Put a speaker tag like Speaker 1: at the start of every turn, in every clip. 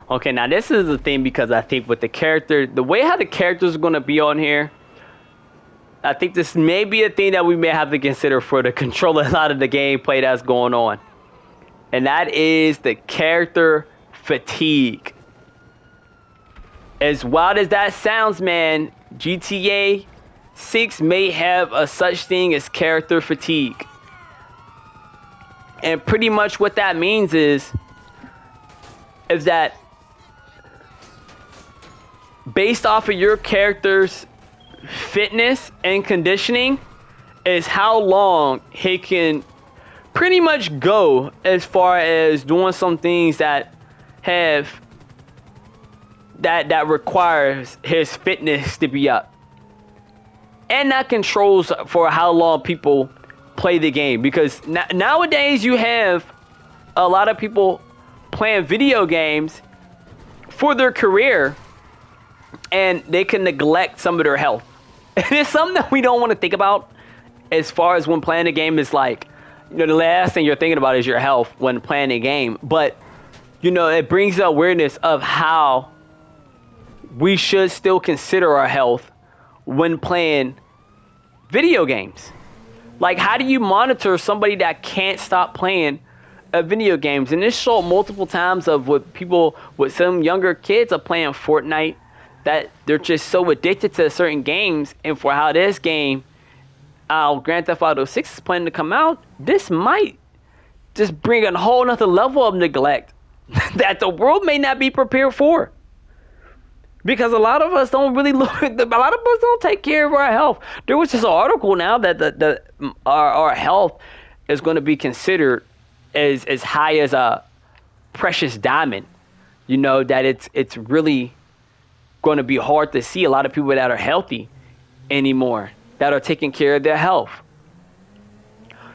Speaker 1: Okay, now this is the thing because I think with the character, the way how the characters are going to be on here, I think this may be a thing that we may have to consider for the control a lot of the gameplay that's going on. And that is the character fatigue. As wild as that sounds, man, GTA 6 may have a such thing as character fatigue. And pretty much what that means is that based off of your character's fitness and conditioning is how long he can pretty much go as far as doing some things that have that requires his fitness to be up. And that controls for how long people play the game, because nowadays you have a lot of people playing video games for their career and they can neglect some of their health. And it's something that we don't want to think about as far as when playing a game. Is like, the last thing you're thinking about is your health when playing a game. But, it brings the awareness of how we should still consider our health when playing video games. Like, how do you monitor somebody that can't stop playing video games? And this showed multiple times of with some younger kids are playing Fortnite, that they're just so addicted to certain games. And for how this game, Grand Theft Auto 6 is planning to come out, this might just bring a whole nother level of neglect that the world may not be prepared for. Because a lot of us don't really don't take care of our health. There was just an article now that our health is going to be considered as high as a precious diamond. That it's really going to be hard to see a lot of people that are healthy anymore, that are taking care of their health.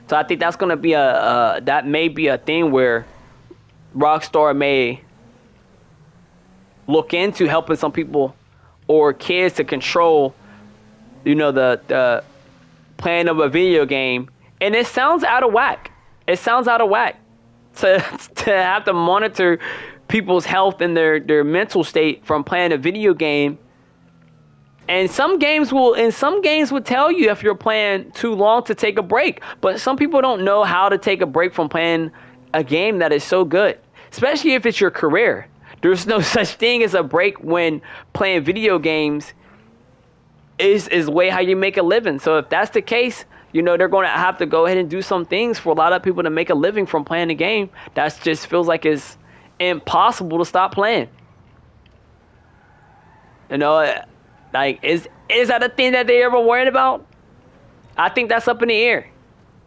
Speaker 1: So I think that's going to be that may be a thing where Rockstar may look into helping some people or kids to control, the playing of a video game. And it sounds out of whack. It sounds out of whack to have to monitor people's health and their mental state from playing a video game. And some games will tell you if you're playing too long to take a break. But some people don't know how to take a break from playing a game that is so good, especially if it's your career. There's no such thing as a break when playing video games is the way how you make a living. So if that's the case, they're going to have to go ahead and do some things for a lot of people to make a living from playing a game. That just feels like it's impossible to stop playing. Like, is that a thing that they ever worried about? I think that's up in the air.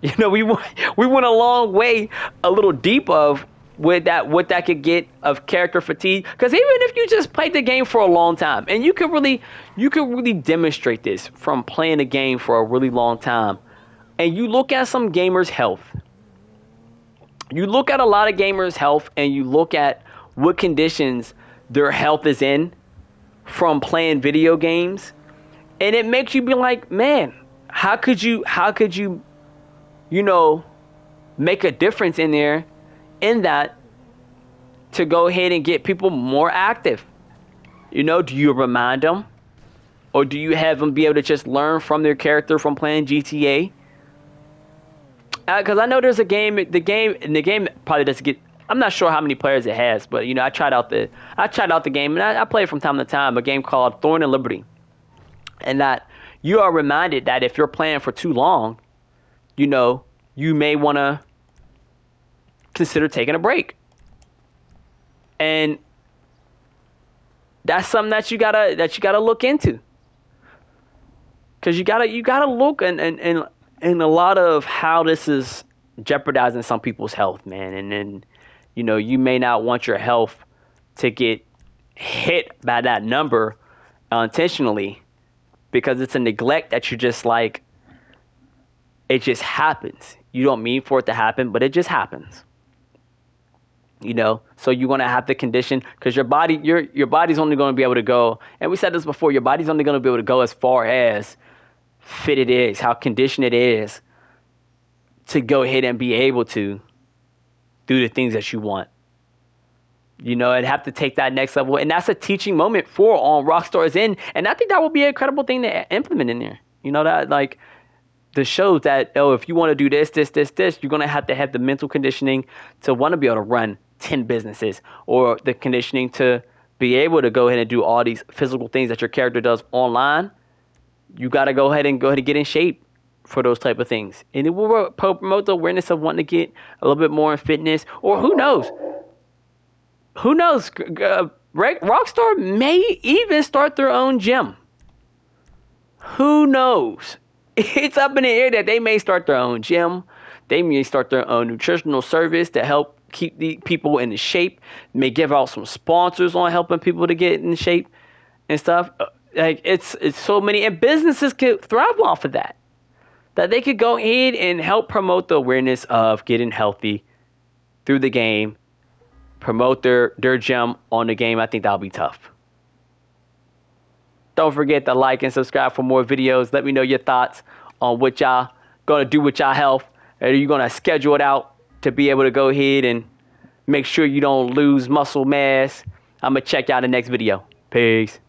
Speaker 1: We went a long way, a little deep of with that, what that could get of character fatigue. Because even if you just played the game for a long time, and you could really demonstrate this from playing the game for a really long time, and you look at some gamers' health, you look at a lot of gamers' health, and you look at what conditions their health is in from playing video games, and it makes you be like, man, how could you make a difference in there, in that, to go ahead and get people more active? Do you remind them, or do you have them be able to just learn from their character from playing GTA? Because I know there's a game, the game probably doesn't get, I'm not sure how many players it has, but I tried out the game, and I play it from time to time, a game called Thorn and Liberty. And that you are reminded that if you're playing for too long, you may want to consider taking a break. And that's something that you gotta look into. Because you gotta look and a lot of how this is jeopardizing some people's health, man. And then you may not want your health to get hit by that number intentionally, because it's a neglect that you just like, it just happens. You don't mean for it to happen, but it just happens. So you're going to have to condition, because your body's only going to be able to go, and we said this before, your body's only going to be able to go as far as fit it is, how conditioned it is to go ahead and be able to do the things that you want. You know, and have to take that next level. And that's a teaching moment for Rockstar's End. And I think that would be an incredible thing to implement in there. You know, that like the shows that, oh, if you want to do this, you're going to have the mental conditioning to want to be able to run 10 businesses, or the conditioning to be able to go ahead and do all these physical things that your character does online. You got to go ahead and get in shape for those type of things. And it will promote the awareness of wanting to get a little bit more in fitness, or who knows? Rockstar may even start their own gym. Who knows? It's up in the air that they may start their own gym. They may start their own nutritional service to help keep the people in shape. May give out some sponsors on helping people to get in shape and stuff. Like it's so many, and businesses could thrive off of that. That they could go ahead and help promote the awareness of getting healthy through the game. Promote their gym on the game. I think that'll be tough. Don't forget to like and subscribe for more videos. Let me know your thoughts on what y'all gonna do with y'all health. Are you gonna schedule it out to be able to go ahead and make sure you don't lose muscle mass? I'm gonna check y'all in the next video. Peace.